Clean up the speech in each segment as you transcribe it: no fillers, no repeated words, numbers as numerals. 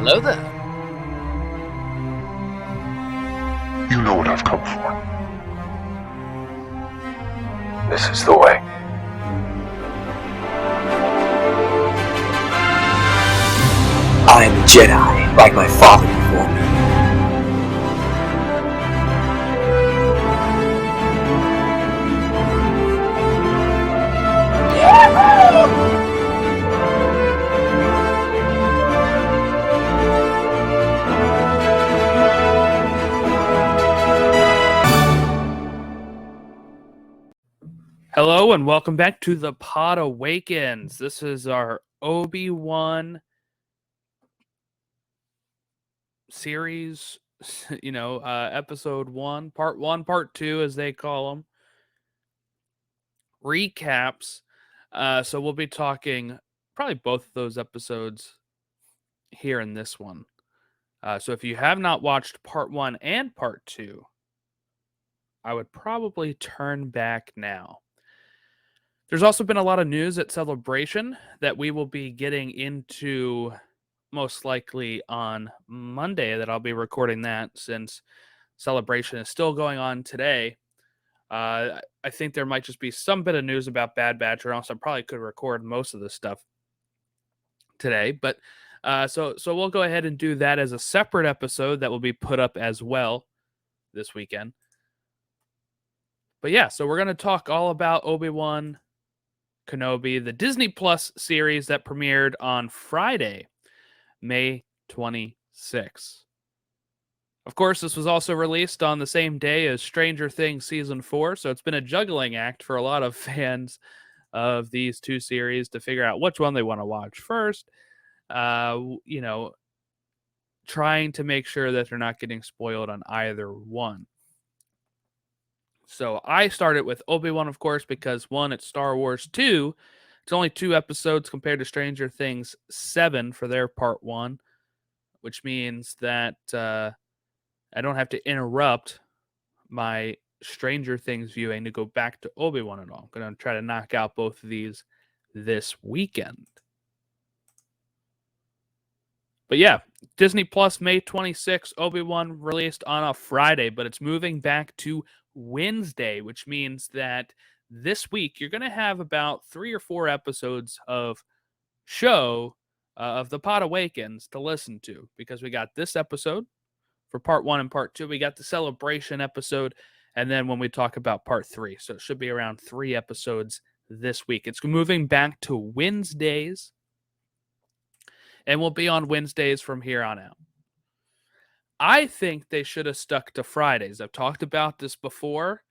Hello there. You know what I've come for. This is the way. I am a Jedi, like my father before me. Hello and welcome back to the Podawakens. This is our Obi-Wan series, episode 1, part 2, as they call them. Recaps. So we'll be talking probably both of those episodes here in this one. So if you have not watched part 1 and part 2, I would probably turn back now. There's also been a lot of news at Celebration that we will be getting into most likely on Monday, that I'll be recording that since Celebration is still going on today. I think there might just be some bit of news about Bad Batch, or else I probably could record most of this stuff today. But so we'll go ahead and do that as a separate episode that will be put up as well this weekend. But yeah, so we're going to talk all about Obi-Wan Kenobi, the Disney Plus series that premiered on Friday, May 26th. Of course, this was also released on the same day as Stranger Things Season 4, so it's been a juggling act for a lot of fans of these two series to figure out which one they want to watch first. Trying to make sure that they're not getting spoiled on either one. So I started with Obi-Wan, of course, because 1, it's Star Wars. 2, it's only 2 episodes compared to Stranger Things 7 for their part 1, which means that I don't have to interrupt my Stranger Things viewing to go back to Obi-Wan at all. I'm going to try to knock out both of these this weekend. But yeah, Disney Plus, May 26th, Obi-Wan released on a Friday, but it's moving back to Wednesday, which means that this week you're going to have about 3 or 4 episodes of show of the Podawakens to listen to, because we got this episode for part 1 and part 2. We got the Celebration episode, and then when we talk about part 3. So it should be around 3 episodes this week. It's moving back to Wednesdays, and we'll be on Wednesdays from here on out. I think they should have stuck to Fridays. I've talked about this before,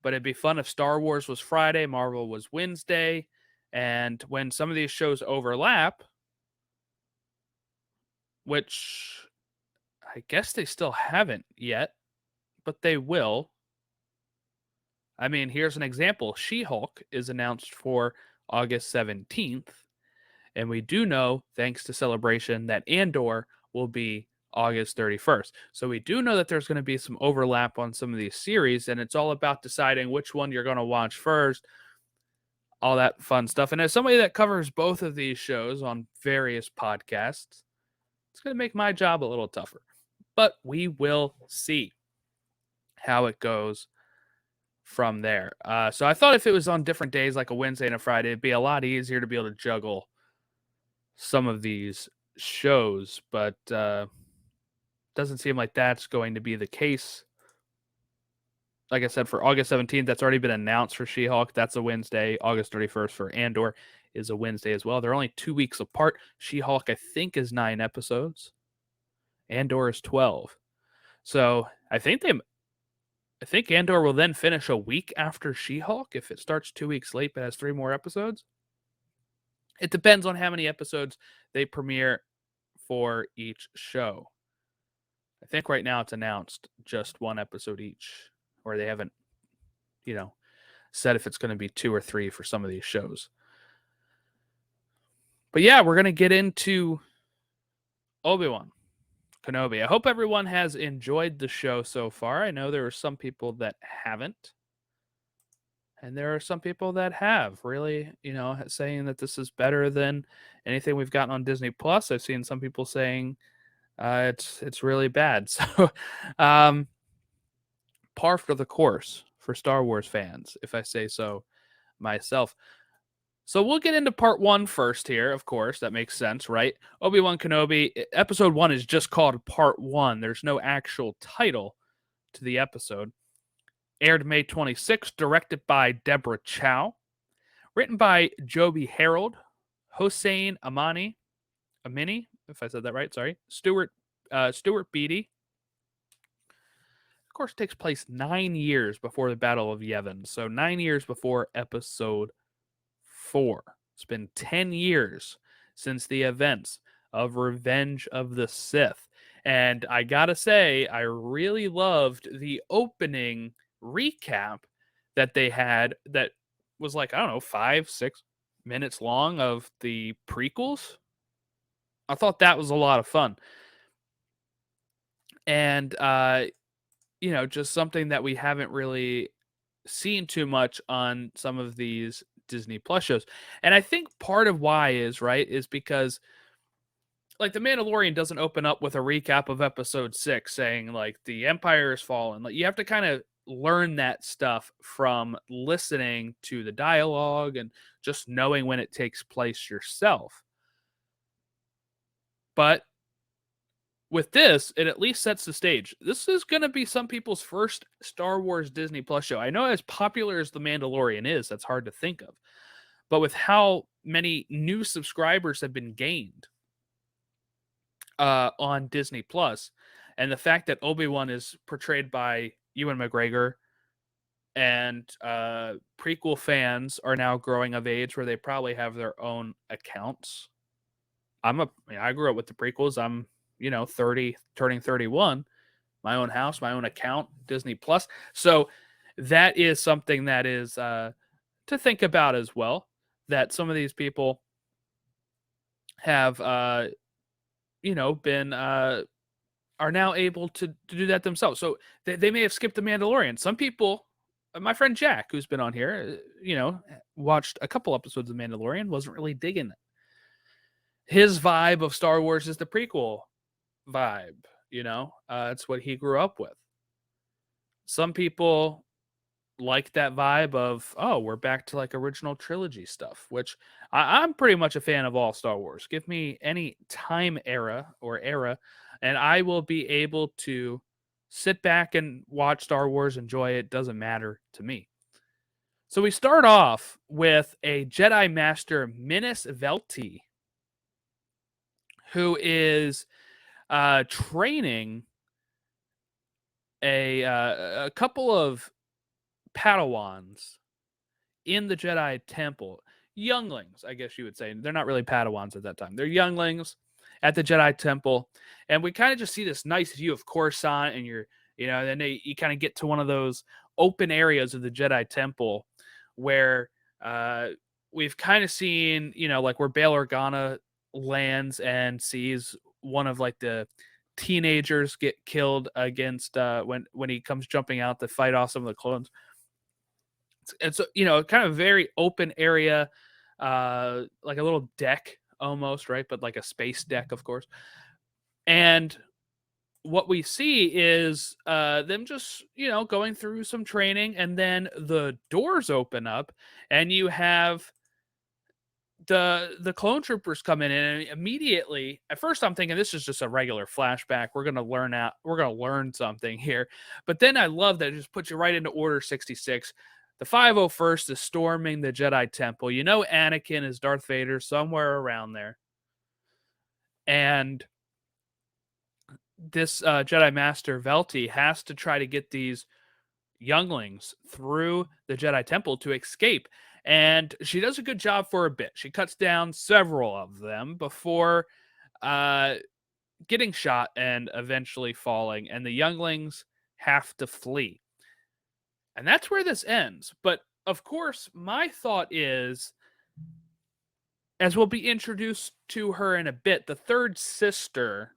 but it'd be fun if Star Wars was Friday, Marvel was Wednesday, and when some of these shows overlap, which I guess they still haven't yet, but they will. I mean, here's an example. She-Hulk is announced for August 17th, and we do know, thanks to Celebration, that Andor will be August 31st. So we do know that there's going to be some overlap on some of these series, and it's all about deciding which one you're going to watch first, all that fun stuff. And as somebody that covers both of these shows on various podcasts, it's going to make my job a little tougher. But we will see how it goes from there. So I thought if it was on different days, like a Wednesday and a Friday, it'd be a lot easier to be able to juggle some of these shows, but doesn't seem like that's going to be the case. Like I said, for August 17th, that's already been announced for She-Hulk. That's a Wednesday. August 31st for Andor is a Wednesday as well. They're only 2 weeks apart. She-Hulk, I think, is 9 episodes. Andor is 12. So I think Andor will then finish a week after She-Hulk if it starts 2 weeks late but has 3 more episodes. It depends on how many episodes they premiere for each show. I think right now it's announced just 1 episode each, or they haven't, said if it's going to be 2 or 3 for some of these shows. But yeah, we're going to get into Obi-Wan Kenobi. I hope everyone has enjoyed the show so far. I know there are some people that haven't, and there are some people that have, really, saying that this is better than anything we've gotten on Disney Plus. I've seen some people saying It's really bad. So, um, par for the course for Star Wars fans, if I say so myself. So we'll get into part one first here, of course. That makes sense, right? Obi-Wan Kenobi, episode one is just called part one. There's no actual title to the episode. Aired May 26th, directed by Deborah Chow. Written by Joby Harold, Hossein Amini, if I said that right, sorry. Stuart Beattie. Of course, it takes place 9 years before the Battle of Yavin. So 9 years before episode 4. It's been 10 years since the events of Revenge of the Sith. And I gotta say, I really loved the opening recap that they had that was like, I don't know, 5-6 minutes long of the prequels. I thought that was a lot of fun. And, just something that we haven't really seen too much on some of these Disney Plus shows. And I think part of why is because like The Mandalorian doesn't open up with a recap of episode 6 saying like the Empire has fallen. Like you have to kind of learn that stuff from listening to the dialogue and just knowing when it takes place yourself. But with this, it at least sets the stage. This is going to be some people's first Star Wars Disney Plus show. I know as popular as The Mandalorian is, that's hard to think of. But with how many new subscribers have been gained on Disney Plus, and the fact that Obi-Wan is portrayed by Ewan McGregor, and prequel fans are now growing of age where they probably have their own accounts. I grew up with the prequels. I'm 30, turning 31, my own house, my own account, Disney Plus. So that is something that is to think about as well, that some of these people have, been, are now able to do that themselves. So they may have skipped The Mandalorian. Some people, my friend Jack, who's been on here, watched a couple episodes of Mandalorian, wasn't really digging it. His vibe of Star Wars is the prequel vibe, it's what he grew up with. Some people like that vibe of, oh, we're back to like original trilogy stuff, which I'm pretty much a fan of all Star Wars. Give me any time era, and I will be able to sit back and watch Star Wars, enjoy it. Doesn't matter to me. So we start off with a Jedi Master Minas Velti, who is training a couple of Padawans in the Jedi Temple. Younglings, I guess you would say. They're not really Padawans at that time. They're younglings at the Jedi Temple. And we kind of just see this nice view of Coruscant, and then you kind of get to one of those open areas of the Jedi Temple where we've kind of seen, like where Bail Organa lands and sees one of like the teenagers get killed against when he comes jumping out to fight off some of the clones. And so, kind of very open area, like a little deck almost, right? But like a space deck, of course. And what we see is them just, going through some training, and then the doors open up and you have the clone troopers come in, and immediately at first I'm thinking this is just a regular flashback. We're going to learn something here. But then I love that it just puts you right into Order 66. The 501st is storming the Jedi Temple. Anakin is Darth Vader somewhere around there. And this Jedi Master Velti has to try to get these younglings through the Jedi Temple to escape. And she does a good job for a bit. She cuts down several of them before getting shot and eventually falling. And the younglings have to flee. And that's where this ends. But, of course, my thought is, as we'll be introduced to her in a bit, the third sister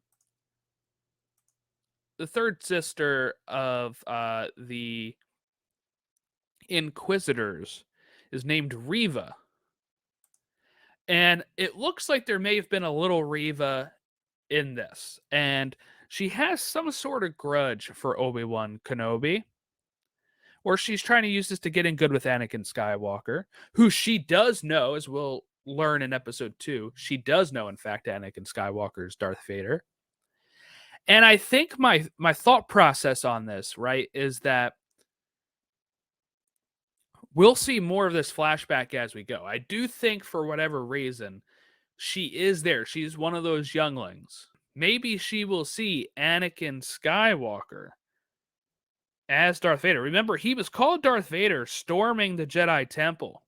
of the Inquisitors is named Reva. And it looks like there may have been a little Reva in this, and she has some sort of grudge for Obi-Wan Kenobi, or she's trying to use this to get in good with Anakin Skywalker, who she does know, as we'll learn in episode 2, she does know, in fact, Anakin Skywalker is Darth Vader. And I think my thought process on this, right, is that we'll see more of this flashback as we go. I do think, for whatever reason, she is there. She's one of those younglings. Maybe she will see Anakin Skywalker as Darth Vader. Remember, he was called Darth Vader storming the Jedi Temple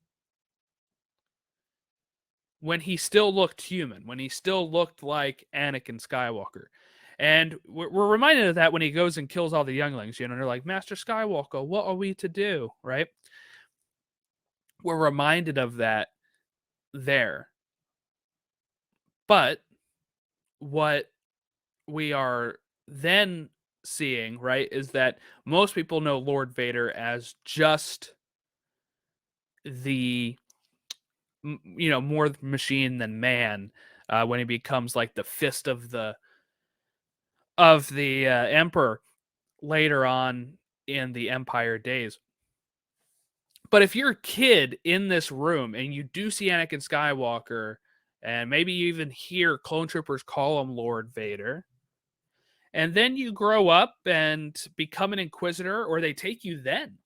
when he still looked human, when he still looked like Anakin Skywalker. And we're reminded of that when he goes and kills all the younglings, and they're like, Master Skywalker, what are we to do, right? We're reminded of that there. But what we are then seeing, right, is that most people know Lord Vader as just the, more machine than man, when he becomes like the fist of the Emperor later on in the Empire days. But if you're a kid in this room and you do see Anakin Skywalker, and maybe you even hear clone troopers call him Lord Vader, and then you grow up and become an Inquisitor, or they take you then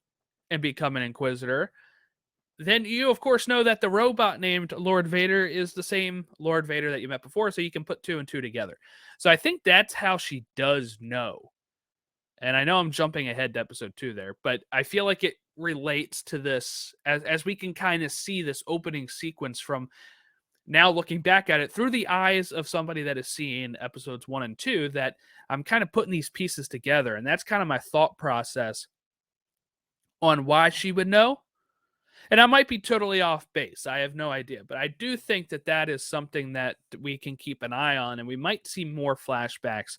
and become an Inquisitor, then you, of course, know that the robot named Lord Vader is the same Lord Vader that you met before, so you can put 2 and 2 together. So I think that's how she does know. And I know I'm jumping ahead to episode 2 there, but I feel like it relates to this as we can kind of see this opening sequence from now looking back at it through the eyes of somebody that has seen episodes 1 and 2, that I'm kind of putting these pieces together. And that's kind of my thought process on why she would know. And I might be totally off base. I have no idea. But I do think that that is something that we can keep an eye on. And we might see more flashbacks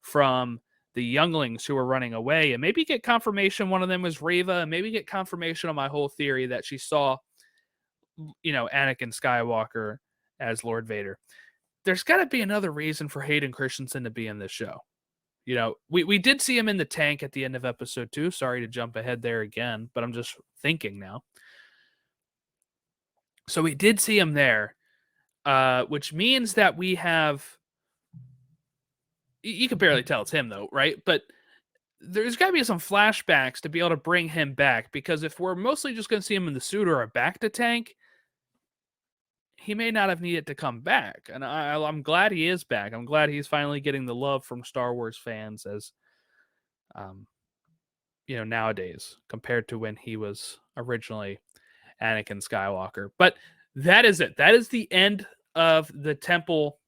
from the younglings who are running away, and maybe get confirmation one of them was Reva, and maybe get confirmation on my whole theory that she saw, Anakin Skywalker as Lord Vader. There's got to be another reason for Hayden Christensen to be in this show. We did see him in the tank at the end of episode 2. Sorry to jump ahead there again, but I'm just thinking now. So we did see him there, which means that we have... You can barely tell it's him, though, right? But there's got to be some flashbacks to be able to bring him back, because if we're mostly just going to see him in the suit or a bacta tank, he may not have needed to come back. And I'm glad he is back. I'm glad he's finally getting the love from Star Wars fans as, nowadays, compared to when he was originally Anakin Skywalker. But that is it. That is the end of the temple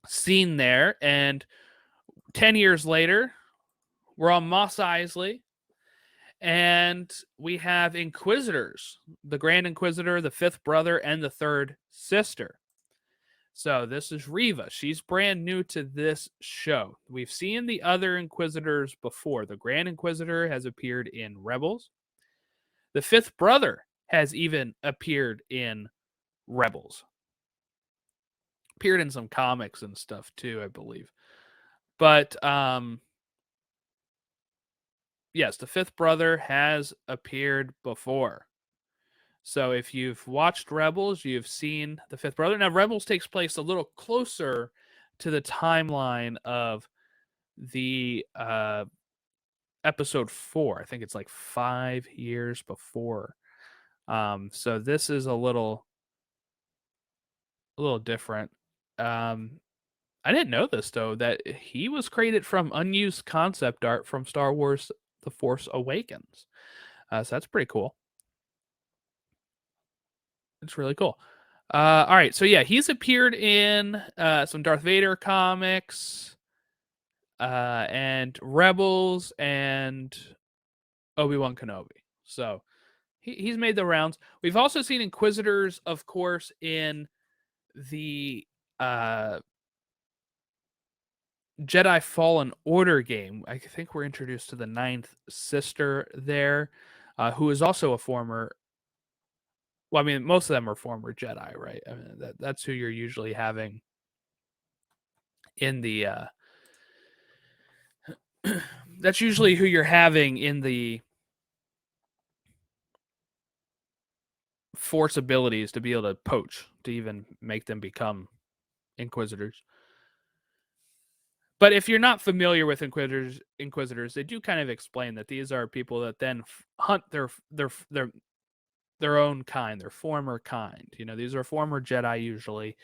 scene there. And 10 years later, we're on Mos Eisley, and we have Inquisitors, the Grand Inquisitor, the fifth brother, and the third sister. So this is Reva. She's brand new to this show. We've seen the other Inquisitors before. The Grand Inquisitor has appeared in Rebels. The fifth brother has even appeared in Rebels. Appeared in some comics and stuff too, I believe. But yes, the fifth brother has appeared before. So if you've watched Rebels, you've seen the fifth brother. Now, Rebels takes place a little closer to the timeline of the episode 4. I think it's like 5 years before. So this is a little different. I didn't know this, though, that he was created from unused concept art from Star Wars The Force Awakens. So that's pretty cool. It's really cool. All right, so yeah, he's appeared in some Darth Vader comics, and Rebels, and Obi-Wan Kenobi. So he's made the rounds. We've also seen Inquisitors, of course, in the Jedi Fallen Order game. I think we're introduced to the ninth sister there, who is also a former... Well, I mean, most of them are former Jedi, right? I mean, that's who you're usually having in the that's usually who you're having in the Force abilities to be able to poach, to even make them become Inquisitors. But if you're not familiar with Inquisitors, they do kind of explain that these are people that then hunt their own kind, their former kind. You know, these are former Jedi usually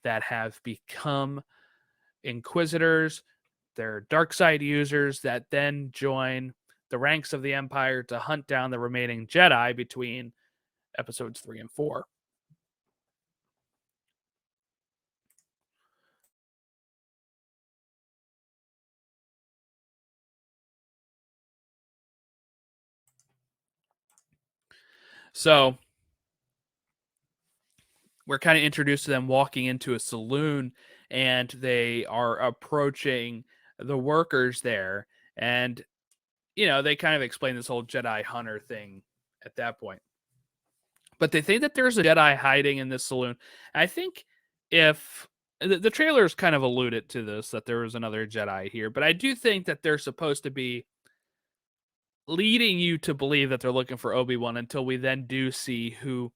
that have become Inquisitors. They're dark side users that then join the ranks of the Empire to hunt down the remaining Jedi between episodes 3 and 4. So we're kind of introduced to them walking into a saloon, and they are approaching the workers there. And, you know, they kind of explain this whole Jedi hunter thing at that point. But they think that there's a Jedi hiding in this saloon. I think if the trailers kind of alluded to this, that there was another Jedi here, but I do think that they're supposed to be leading you to believe that they're looking for Obi-Wan until we then do see who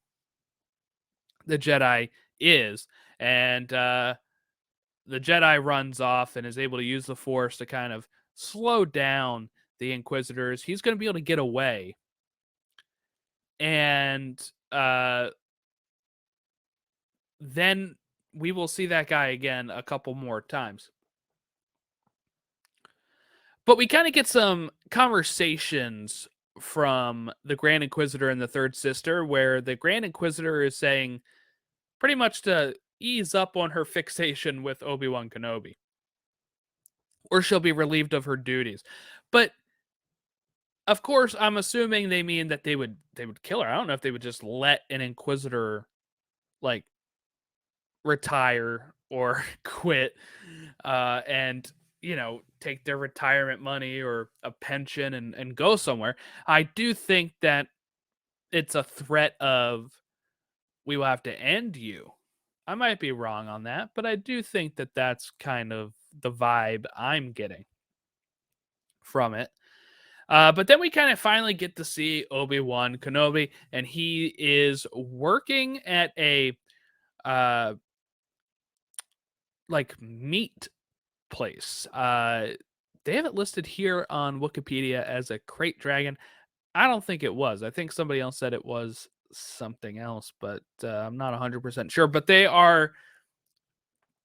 the Jedi is. And the Jedi runs off and is able to use the Force to kind of slow down the Inquisitors. He's going to be able to get away. And then we will see that guy again a couple more times. But we kind of get some conversations from the Grand Inquisitor and the Third Sister, where the Grand Inquisitor is saying pretty much to ease up on her fixation with Obi-Wan Kenobi, or she'll be relieved of her duties. But of course, I'm assuming they mean that they would kill her. I don't know if they would just let an Inquisitor like retire or quit and, you know, take their retirement money or a pension and go somewhere. I do think that it's a threat of, we will have to end you. I might be wrong on that, but I do think that that's kind of the vibe I'm getting from it. But then we kind of finally get to see Obi-Wan Kenobi, and he is working at a like meat place. They have it listed here on Wikipedia as a crate dragon. I don't think it was. I think somebody else said it was something else, but I'm not 100% sure. But they are,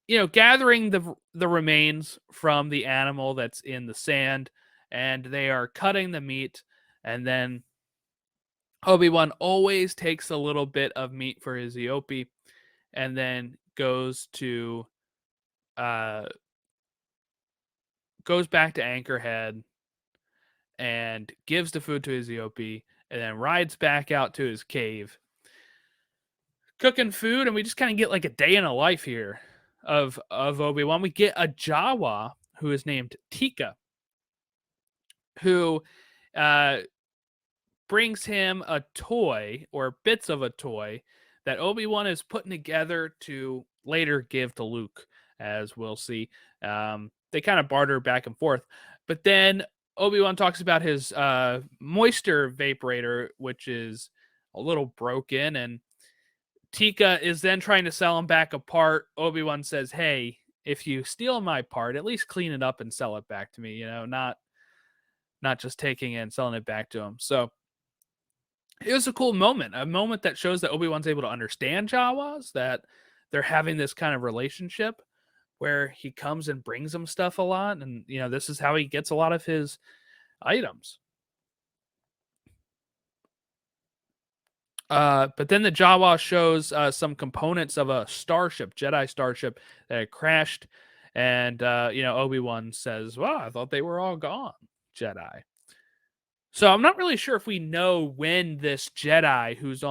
you know, gathering the remains from the animal that's in the sand, and they are cutting the meat. And then Obi-Wan always takes a little bit of meat for his Eopie, and then goes back to Anchorhead and gives the food to his Eopie, and then rides back out to his cave, cooking food. And we just kind of get like a day in a life here of Obi-Wan. We get a Jawa who is named Tika, who brings him a toy, or bits of a toy, that Obi-Wan is putting together to later give to Luke, as we'll see. They kind of barter back and forth. But then Obi-Wan talks about his moisture vaporator, which is a little broken, and Tika is then trying to sell him back a part. Obi-Wan says, hey, if you steal my part, at least clean it up and sell it back to me, you know, not just taking it and selling it back to him. So it was a cool moment, a moment that shows that Obi-Wan's able to understand Jawas, that they're having this kind of relationship where he comes and brings them stuff a lot. And, you know, this is how he gets a lot of his items. But then the Jawa shows some components of a starship, Jedi starship, that had crashed. And, you know, Obi-Wan says, well, I thought they were all gone, Jedi. So I'm not really sure if we know when this Jedi who's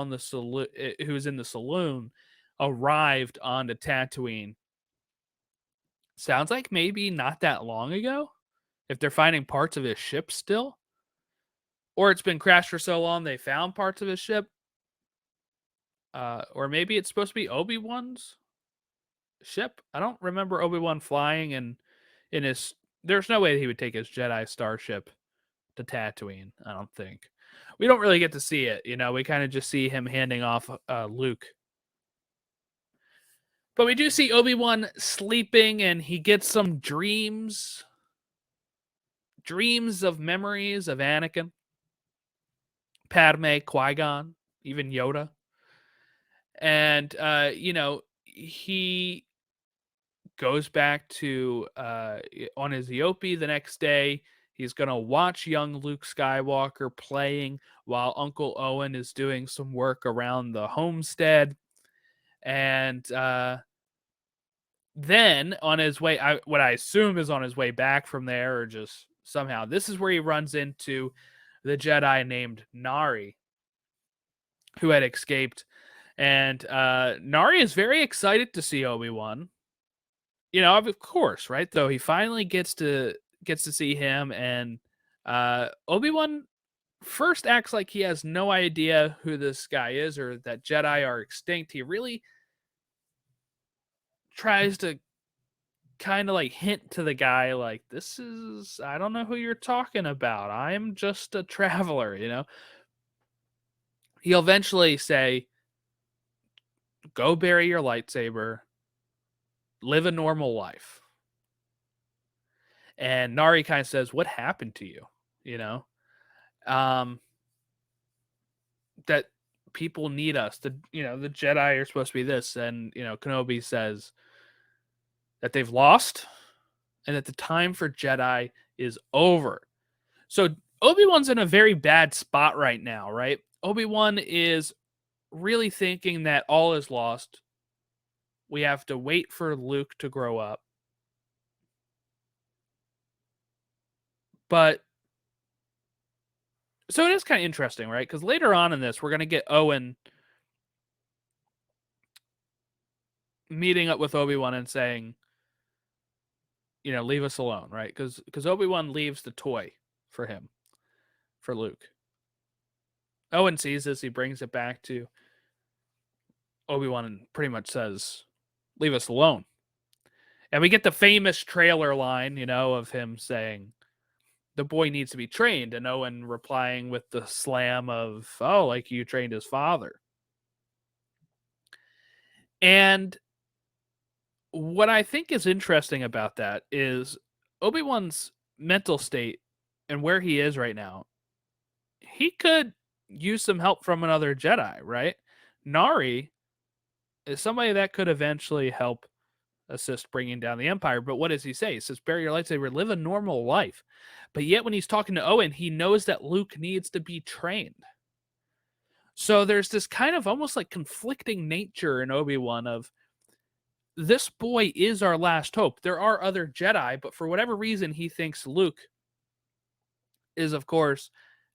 in the saloon arrived onto Tatooine. Sounds like maybe not that long ago, if they're finding parts of his ship still. Or it's been crashed for so long they found parts of his ship. Or maybe it's supposed to be Obi-Wan's. ship. I don't remember Obi-Wan flying in his. There's no way he would take his Jedi starship to Tatooine. I don't think. We don't really get to see it. We kind of just see him handing off Luke. But we do see Obi-Wan sleeping, and he gets some dreams of memories of Anakin, Padme, Qui-Gon, even Yoda. And, he goes back to, on his Yopi the next day. He's going to watch young Luke Skywalker playing while Uncle Owen is doing some work around the homestead. And then on his way, what I assume is on his way back from there, or just somehow, this is where he runs into the Jedi named Nari, who had escaped. And Nari is very excited to see Obi-Wan. Of course, right? Though he finally gets to see him, and Obi-Wan first acts like he has no idea who this guy is, or that Jedi are extinct. He really tries to kind of like hint to the guy, like, I don't know who you're talking about. I am just a traveler, He'll eventually say, go bury your lightsaber, live a normal life. And Nari kind of says, what happened to you? That people need us. The Jedi are supposed to be this. And, Kenobi says that they've lost and that the time for Jedi is over. So Obi-Wan's in a very bad spot right now, right? Obi-Wan is really thinking that all is lost. We have to wait for Luke to grow up. But so it is kind of interesting, right? Because later on in this, we're going to get Owen meeting up with Obi-Wan and saying, leave us alone, right? Because Obi-Wan leaves the toy for him, for Luke. Owen sees this, he brings it back to Obi-Wan and pretty much says, leave us alone. And we get the famous trailer line, of him saying, the boy needs to be trained, and Owen replying with the slam of, oh, like you trained his father. And what I think is interesting about that is Obi-Wan's mental state and where he is right now. He could use some help from another Jedi, right? Nari is somebody that could eventually help assist bringing down the Empire. But what does he say? He says, bury your lightsaber, live a normal life. But yet when he's talking to Owen, he knows that Luke needs to be trained. So there's this kind of almost like conflicting nature in Obi-Wan of, this boy is our last hope. There are other Jedi, but for whatever reason, he thinks Luke is, of course,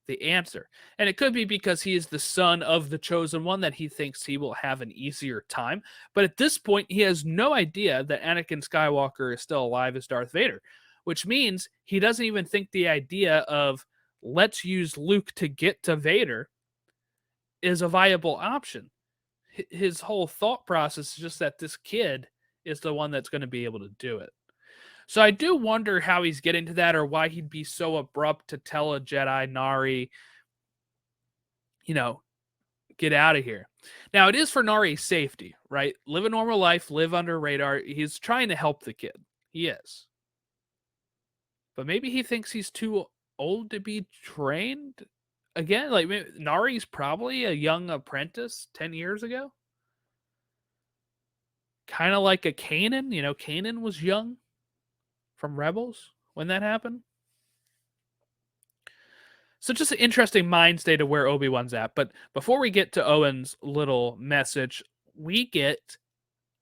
the answer. And it could be because he is the son of the chosen one that he thinks he will have an easier time. But at this point, he has no idea that Anakin Skywalker is still alive as Darth Vader, which means he doesn't even think the idea of let's use Luke to get to Vader is a viable option. His whole thought process is just that this kid is the one that's going to be able to do it. So I do wonder how he's getting to that, or why he'd be so abrupt to tell a Jedi, Nari, get out of here. Now, it is for Nari's safety, right? Live a normal life, live under radar. He's trying to help the kid. He is. But maybe he thinks he's too old to be trained again. Like, Nari's probably a young apprentice 10 years ago. Kind of like a Kanan. Kanan was young from Rebels when that happened. So just an interesting mind state of where Obi-Wan's at. But before we get to Owen's little message, we get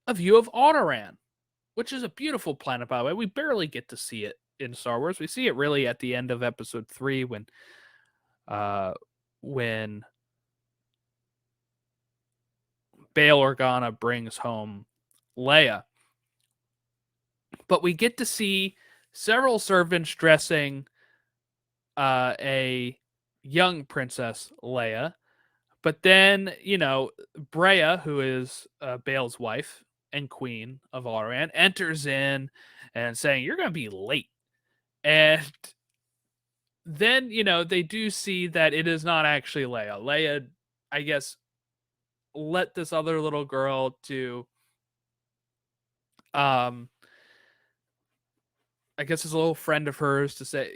a view of Alderaan, which is a beautiful planet, by the way. We barely get to see it in Star Wars. We see it really at the end of Episode 3 when Bail Organa brings home Leia. But we get to see several servants dressing a young Princess Leia. But then, Breya, who is Bail's wife, and queen of Alderaan, enters in and saying, "You're going to be late." And then, they do see that it is not actually Leia. Leia, I guess, let this other little girl to, I guess it's a little friend of hers to say,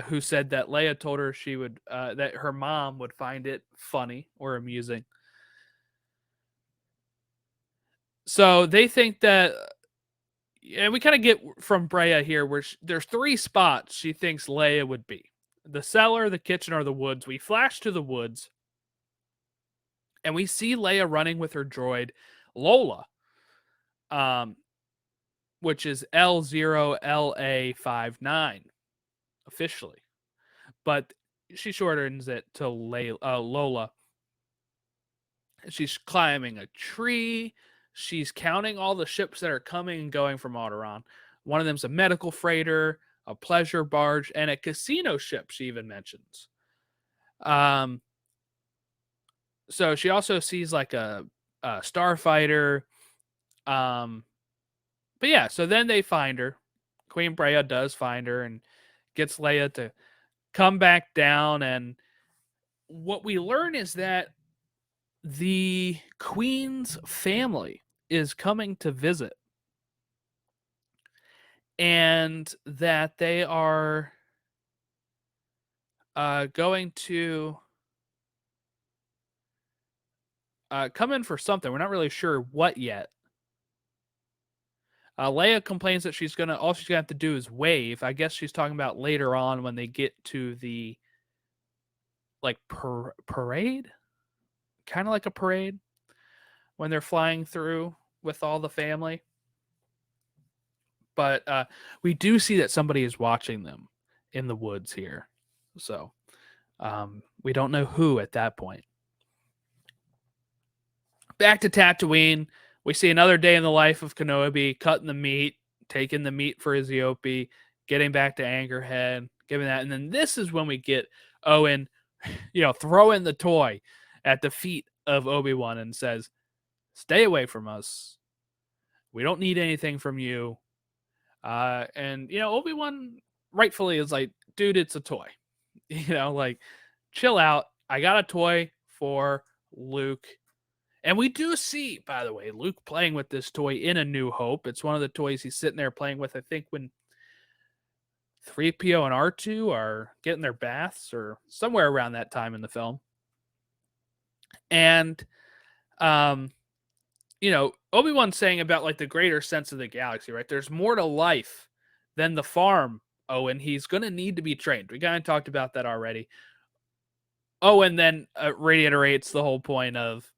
who said that Leia told her she would, that her mom would find it funny or amusing. So they think that, and we kind of get from Brea here where there's 3 spots she thinks Leia would be: the cellar, the kitchen, or the woods. We flash to the woods, and we see Leia running with her droid, Lola, which is L0LA59 officially, but she shortens it to Lola. She's climbing a tree. She's counting all the ships that are coming and going from Alderaan. One of them's a medical freighter, a pleasure barge, and a casino ship, she even mentions. So she also sees like a starfighter. But yeah, so then they find her. Queen Brea does find her and gets Leia to come back down. And what we learn is that the Queen's family is coming to visit, and that they are going to come in for something. We're not really sure what yet. Leia complains that all she's gonna have to do is wave. I guess she's talking about later on when they get to the parade, kind of like a parade when they're flying through with all the family. But we do see that somebody is watching them in the woods here. So we don't know who at that point. Back to Tatooine, we see another day in the life of Kenobi, cutting the meat, taking the meat for his Yopi, getting back to Anchorhead, giving that. And then this is when we get Owen, throwing the toy at the feet of Obi-Wan and says, "Stay away from us. We don't need anything from you." And Obi-Wan rightfully is like, "Dude, it's a toy. Chill out. I got a toy for Luke." And we do see, by the way, Luke playing with this toy in A New Hope. It's one of the toys he's sitting there playing with, I think, when 3PO and R2 are getting their baths or somewhere around that time in the film. And, Obi-Wan's saying about the greater sense of the galaxy, right? There's more to life than the farm, Owen. He's going to need to be trained. We kind of talked about that already. Owen then reiterates the whole point of,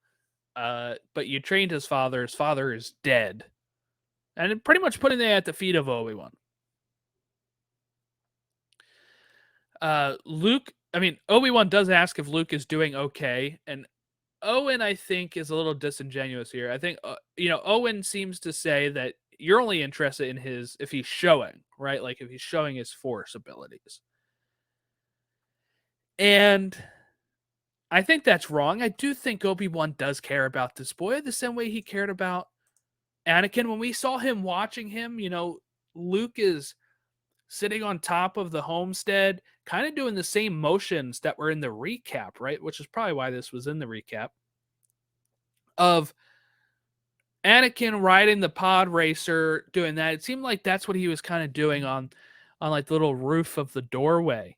but you trained his father. His father is dead. And pretty much putting that at the feet of Obi-Wan. Obi-Wan does ask if Luke is doing okay. And Owen, I think, is a little disingenuous here. I think, Owen seems to say that you're only interested in if he's showing, right? Like if he's showing his Force abilities. And I think that's wrong. I do think Obi-Wan does care about this boy the same way he cared about Anakin. When we saw him watching him, Luke is sitting on top of the homestead, kind of doing the same motions that were in the recap, right? Which is probably why this was in the recap. Of Anakin riding the pod racer, doing that. It seemed like that's what he was kind of doing on the little roof of the doorway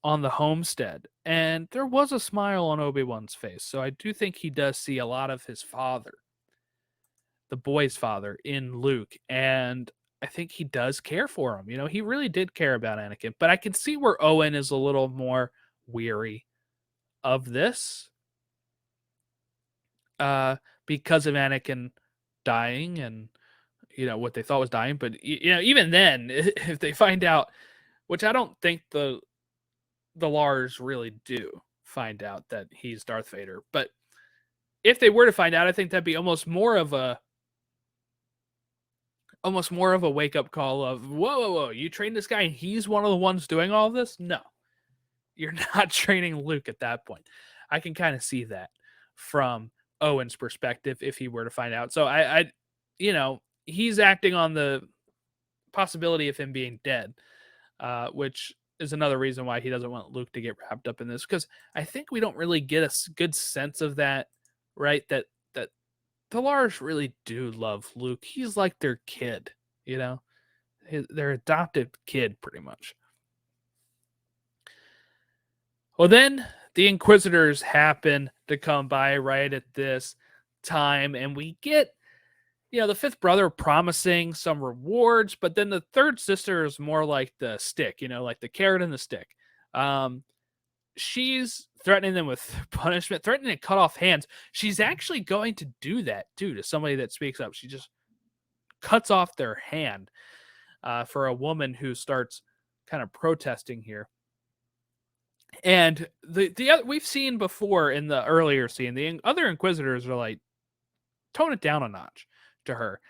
on the homestead. And there was a smile on Obi-Wan's face. So I do think he does see a lot of his father, the boy's father, in Luke. And I think he does care for him. He really did care about Anakin. But I can see where Owen is a little more weary of this. Because of Anakin dying and, what they thought was dying. But, even then, if they find out, which I don't think the Lars really do find out that he's Darth Vader. But if they were to find out, I think that'd be almost more of a wake-up call of, whoa, you trained this guy and he's one of the ones doing all of this? No. You're not training Luke at that point. I can kind of see that from Owen's perspective if he were to find out. So I he's acting on the possibility of him being dead, which is another reason why he doesn't want Luke to get wrapped up in this, because I think we don't really get a good sense of that, right? That the Lars really do love Luke. He's like their kid, their adopted kid, pretty much. Well, then the Inquisitors happen to come by right at this time, and we get, the fifth brother promising some rewards, but then the third sister is more like the stick, like the carrot and the stick. She's threatening them with punishment, threatening to cut off hands. She's actually going to do that, too, to somebody that speaks up. She just cuts off their hand for a woman who starts kind of protesting here. And the we've seen before in the earlier scene, the other Inquisitors are like, tone it down a notch to her.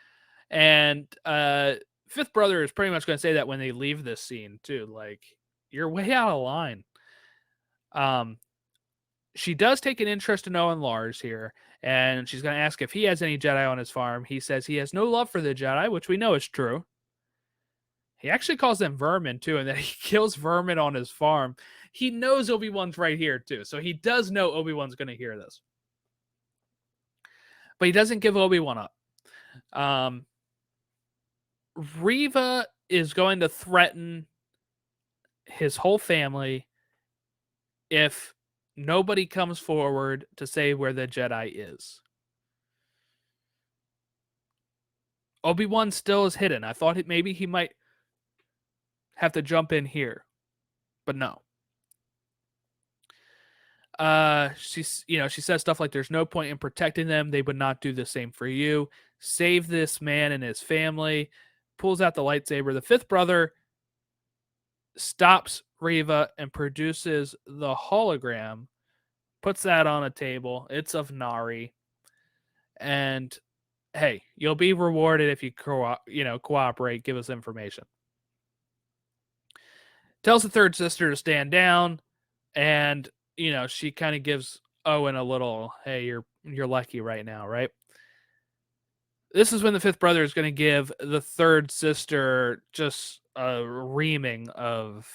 And fifth brother is pretty much going to say that when they leave this scene too, like, you're way out of line. She does take an interest in Owen Lars here, and she's going to ask if he has any Jedi on his farm. He says he has no love for the Jedi, which we know is true. He actually calls them vermin too, and that he kills vermin on his farm. He knows Obi-Wan's right here too, so he does know Obi-Wan's going to hear this. But he doesn't give Obi-Wan up. Reva is going to threaten his whole family if nobody comes forward to say where the Jedi is. Obi-Wan still is hidden. I thought maybe he might have to jump in here, but no. She says stuff like, there's no point in protecting them. They would not do the same for you. Save this man and his family. Pulls out the lightsaber. The fifth brother stops Reva and produces the hologram, puts that on a table. It's of Nari. And hey, you'll be rewarded if you cooperate, give us information. Tells the third sister to stand down, and she kind of gives Owen a little, hey, you're lucky right now, right? This is when the fifth brother is going to give the third sister just a reaming of,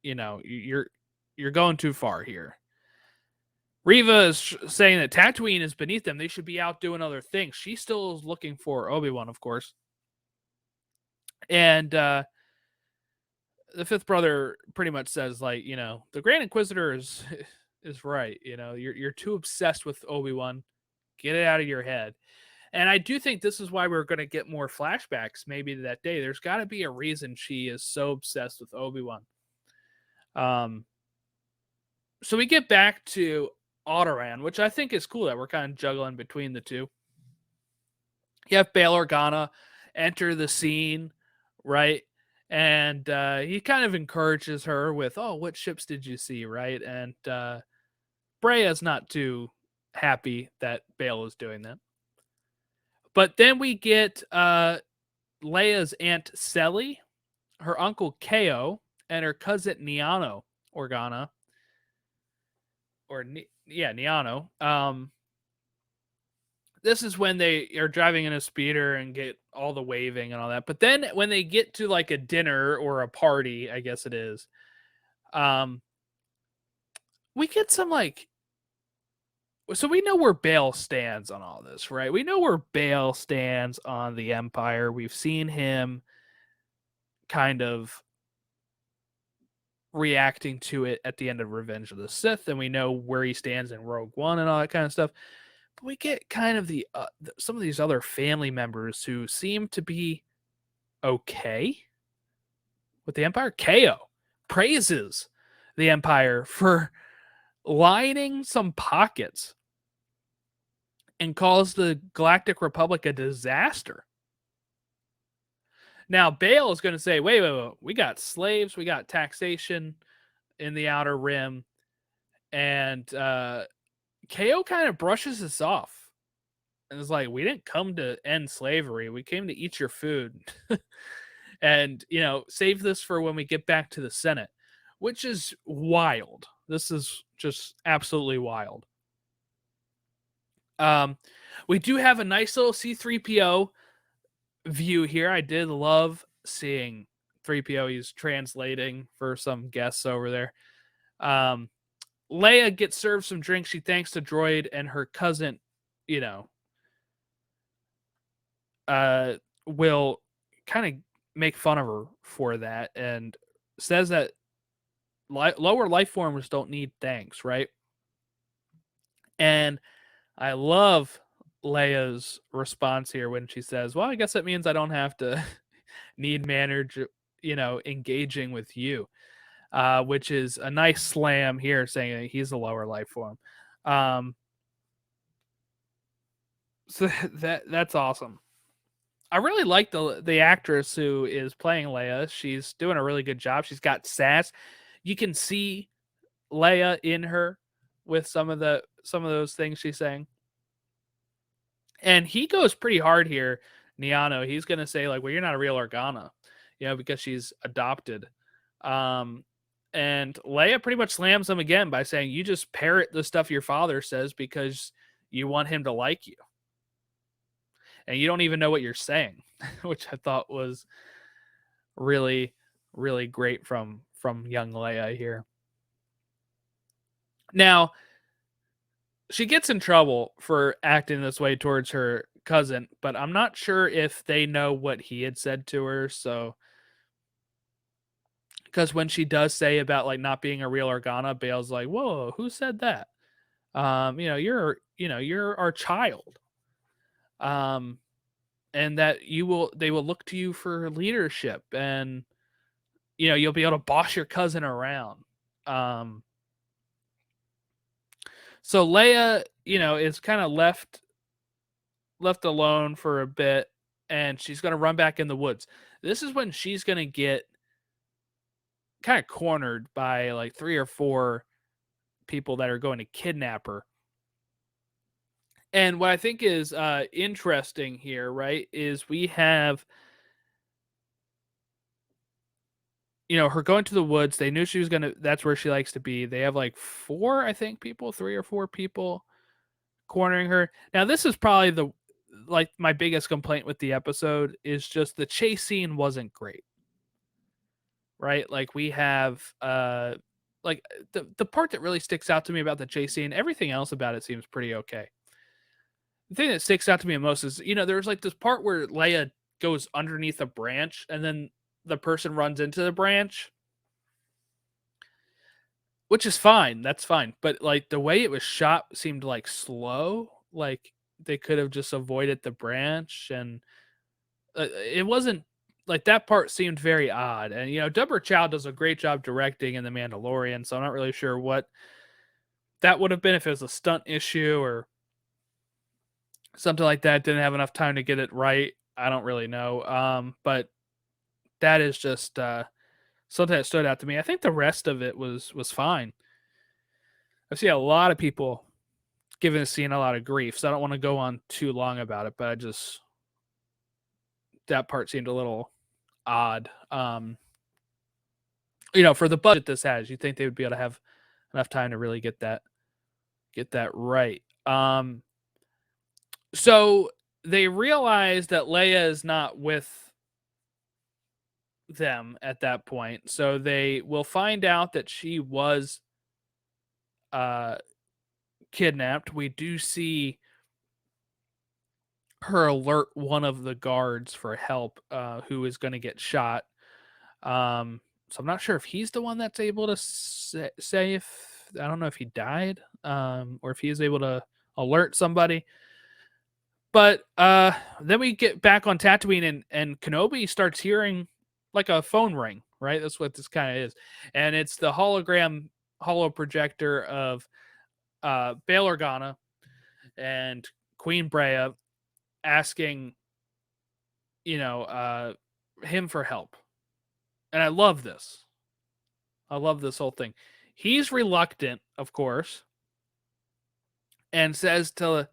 you're going too far here. Reva is saying that Tatooine is beneath them. They should be out doing other things. She still is looking for Obi-Wan, of course. And the fifth brother pretty much says, like, the Grand Inquisitor is right. You're too obsessed with Obi-Wan. Get it out of your head. And I do think this is why we're going to get more flashbacks maybe to that day. There's got to be a reason she is so obsessed with Obi-Wan. So we get back to Alderaan, which I think is cool that we're kind of juggling between the two. You have Bail Organa enter the scene, right? And he kind of encourages her with, oh, what ships did you see, right? And Brea's not too happy that Bail is doing that. But then we get Leia's Aunt Selly, her uncle Ko, and her cousin Niano Organa. Niano. This is when they are driving in a speeder and get all the waving and all that. But then when they get to like a dinner or a party, I guess it is, we get some like, so we know where Bail stands on all this, right? We know where Bail stands on the Empire. We've seen him kind of reacting to it at the end of Revenge of the Sith, and we know where he stands in Rogue One and all that kind of stuff. But we get kind of some of these other family members who seem to be okay with the Empire. Ko praises the Empire for lining some pockets and calls the Galactic Republic a disaster. Now, Bail is going to say, wait, we got slaves, we got taxation in the Outer Rim, and Ko kind of brushes this off and is like, we didn't come to end slavery, we came to eat your food. And, save this for when we get back to the Senate, which is wild. This is just absolutely wild. We do have a nice little C-3PO view here. I did love seeing 3PO. He's translating for some guests over there. Leia gets served some drinks. She thanks the droid, and her cousin, will kind of make fun of her for that and says that lower life forms don't need thanks, right? And I love Leia's response here when she says, well, I guess that means I don't have to need manager, engaging with you, which is a nice slam here saying that he's a lower life form. So that's awesome. I really like the actress who is playing Leia. She's doing a really good job. She's got sass. You can see Leia in her with some of those things she's saying. And he goes pretty hard here, Niano. He's gonna say, like, well, you're not a real Organa, because she's adopted. And Leia pretty much slams him again by saying, you just parrot the stuff your father says because you want him to like you. And you don't even know what you're saying, which I thought was really, really great from young Leia here. Now, she gets in trouble for acting this way towards her cousin, but I'm not sure if they know what he had said to her. So, because when she does say about like not being a real Organa, Bale's like, "Whoa, who said that? You're our child." And that they will look to you for leadership, and you'll be able to boss your cousin around. So Leia, is kind of left alone for a bit, and she's going to run back in the woods. This is when she's going to get kind of cornered by like 3 or 4 people that are going to kidnap her. And what I think is interesting here, right, is we have, her going to the woods. They knew she was that's where she likes to be. They have like 4, I think, 3 or 4 people cornering her. Now, this is probably my biggest complaint with the episode is just the chase scene wasn't great. Right? Like we have like the part that really sticks out to me about the chase scene, everything else about it seems pretty okay. The thing that sticks out to me most is, there's like this part where Leia goes underneath a branch and then the person runs into the branch, which is fine. That's fine. But like the way it was shot seemed like slow. Like they could have just avoided the branch, and it wasn't like that part seemed very odd. And Deborah Chow does a great job directing in The Mandalorian, so I'm not really sure what that would have been if it was a stunt issue or something like that. Didn't have enough time to get it right. I don't really know. But that is just something that stood out to me. I think the rest of it was fine. I see a lot of people giving the scene a lot of grief, so I don't want to go on too long about it, but that part seemed a little odd. For the budget this has, you think they would be able to have enough time to really get that right. So they realize that Leia is not with them at that point. So they will find out that she was kidnapped. We do see her alert one of the guards for help, who is going to get shot. So I'm not sure if he's the one that's able to say if, I don't know if he died, or if he is able to alert somebody. But then we get back on Tatooine, and Kenobi starts hearing like a phone ring, right? That's what this kind of is. And it's the holo projector of Bail Organa and Queen Brea asking, him for help. And I love this. I love this whole thing. He's reluctant, of course, and says to,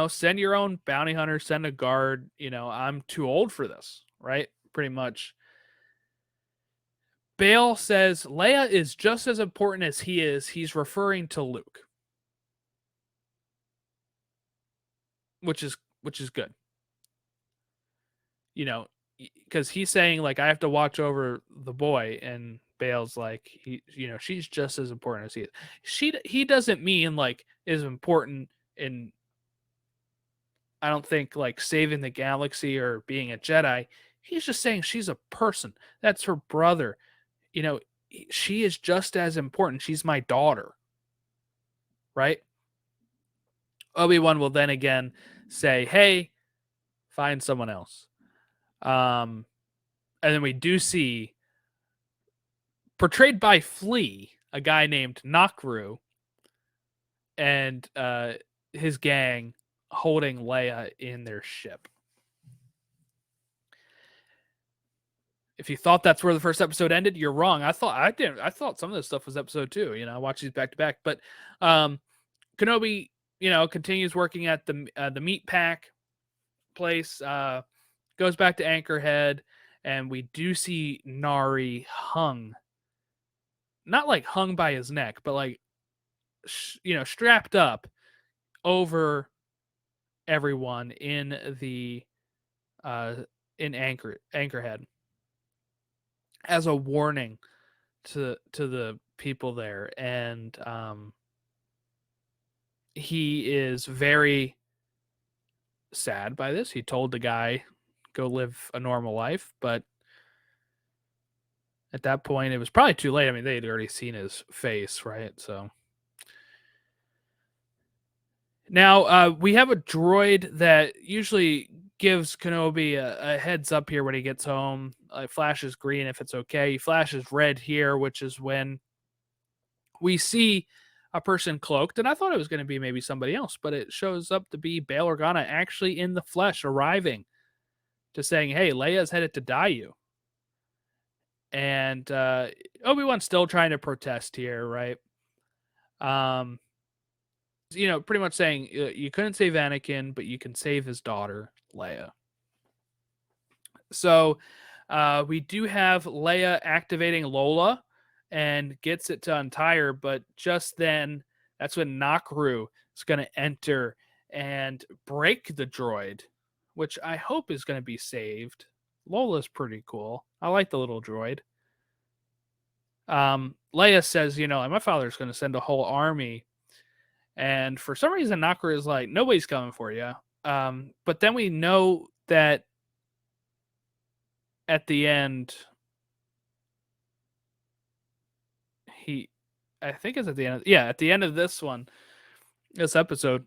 send your own bounty hunter, send a guard. I'm too old for this, right? Pretty much. Bale says Leia is just as important as he is. He's referring to Luke. which is good. You know, because he's saying like I have to watch over the boy, and Bale's like she's just as important as he is. He doesn't mean like is important in, I don't think, like saving the galaxy or being a Jedi. He's just saying she's a person. That's her brother. She is just as important. She's my daughter, right? Obi-Wan will then again say, "Hey, find someone else." And then we do see, portrayed by Flea, a guy named Nakru, and his gang holding Leia in their ship. If you thought that's where the first episode ended, you're wrong. I thought some of this stuff was episode 2. I watched these back to back, but Kenobi, continues working at the meat pack place. Goes back to Anchorhead, and we do see Nari hung, not like hung by his neck, but like strapped up over everyone in the in Anchorhead, as a warning to the people there. And he is very sad by this. He told the guy, go live a normal life, but at that point it was probably too late. I mean, they'd already seen his face, right? So now we have a droid that usually gives Kenobi a heads up here when he gets home. Flashes green if it's okay. He flashes red here, which is when we see a person cloaked. And I thought it was going to be maybe somebody else, but it shows up to be Bail Organa actually in the flesh, arriving to saying, hey, Leia's headed to Daiyu. And Obi-Wan's still trying to protest here, right? Pretty much saying you couldn't save Anakin, but you can save his daughter, Leia. So we do have Leia activating Lola and gets it to untie her, but just then, that's when Nakru is going to enter and break the droid, which I hope is going to be saved. Lola's pretty cool. I like the little droid. Leia says, my father's going to send a whole army. And for some reason, Nakru is like, nobody's coming for you. But then we know that at the end, I think it's at the end. At the end of this episode,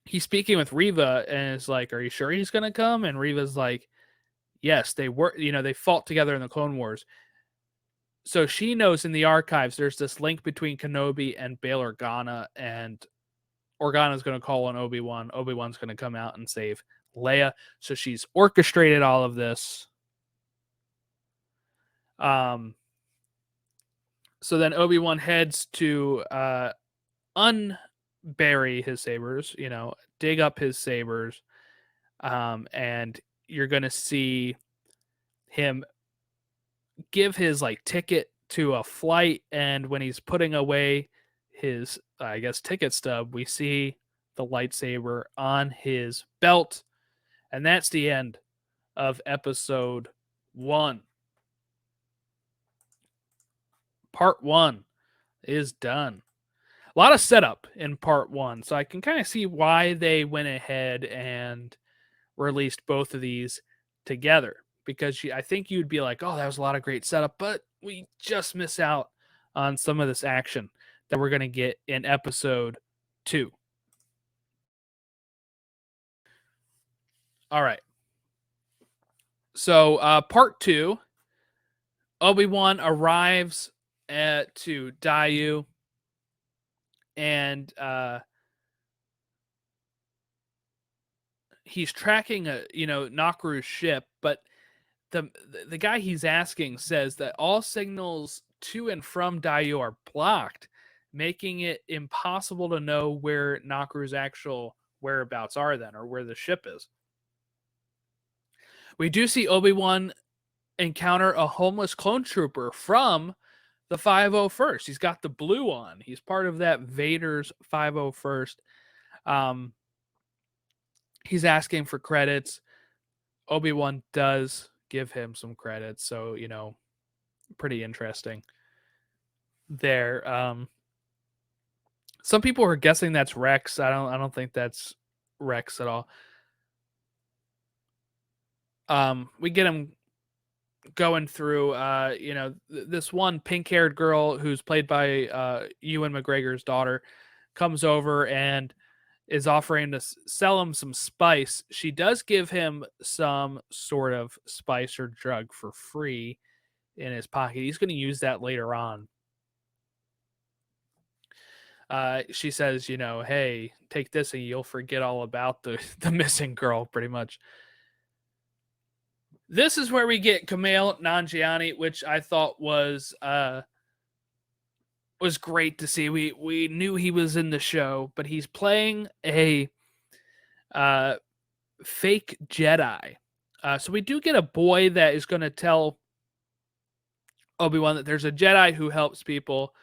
he's speaking with Reva and is like, are you sure he's going to come? And Reva's like, yes, they were, they fought together in the Clone Wars. So she knows in the archives there's this link between Kenobi and Bail Organa, and Organa's going to call on Obi-Wan. Obi-Wan's going to come out and save Leia. So she's orchestrated all of this. So then Obi-Wan heads to unbury his sabers, dig up his sabers. And you're going to see him give his ticket to a flight, and when he's putting away his ticket stub, we see the lightsaber on his belt. And that's the end of episode 1. Part 1 is done. A lot of setup in part 1, so I can kind of see why they went ahead and released both of these together, because I think you'd be like, oh, that was a lot of great setup, but we just miss out on some of this action that we're going to get in episode 2. All right. So part 2, Obi-Wan arrives to Daiyu, and he's tracking Nakru's ship, but the guy he's asking says that all signals to and from Daiyu are blocked, making it impossible to know where Nakru's actual whereabouts are then, or where the ship is. We do see Obi-Wan encounter a homeless clone trooper from the 501st. He's got the blue on. He's part of that Vader's 501st. He's asking for credits. Obi-Wan does give him some credits, so pretty interesting there. Some people are guessing that's Rex. I don't think that's Rex at all. We get him going through this one pink-haired girl who's played by Ewan McGregor's daughter comes over and is offering to sell him some spice. She does give him some sort of spice or drug for free in his pocket. He's going to use that later on. She says, hey, take this and you'll forget all about the missing girl, pretty much. This is where we get Kumail Nanjiani, which I thought was great to see. We knew he was in the show, but he's playing a fake Jedi. So we do get a boy that is going to tell Obi-Wan that there's a Jedi who helps people,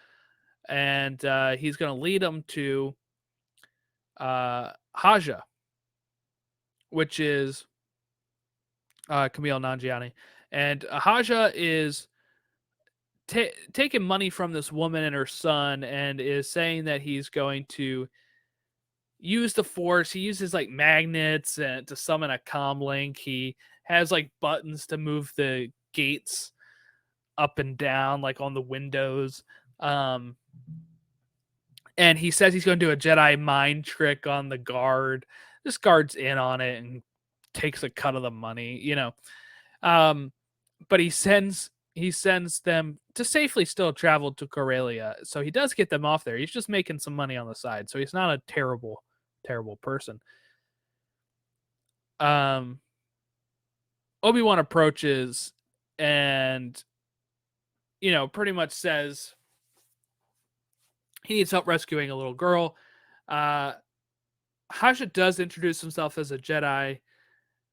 and he's going to lead him to Haja, which is Kumail Nanjiani. And Haja is taking money from this woman and her son and is saying that he's going to use the Force. He uses like magnets and to summon a comm link. He has like buttons to move the gates up and down, like on the windows. And he says he's going to do a Jedi mind trick on the guard. This guard's in on it and takes a cut of the money, but he sends them to safely still travel to Corellia. So he does get them off there. He's just making some money on the side. So he's not a terrible person. Obi-Wan approaches and pretty much says he needs help rescuing a little girl. Haja does introduce himself as a Jedi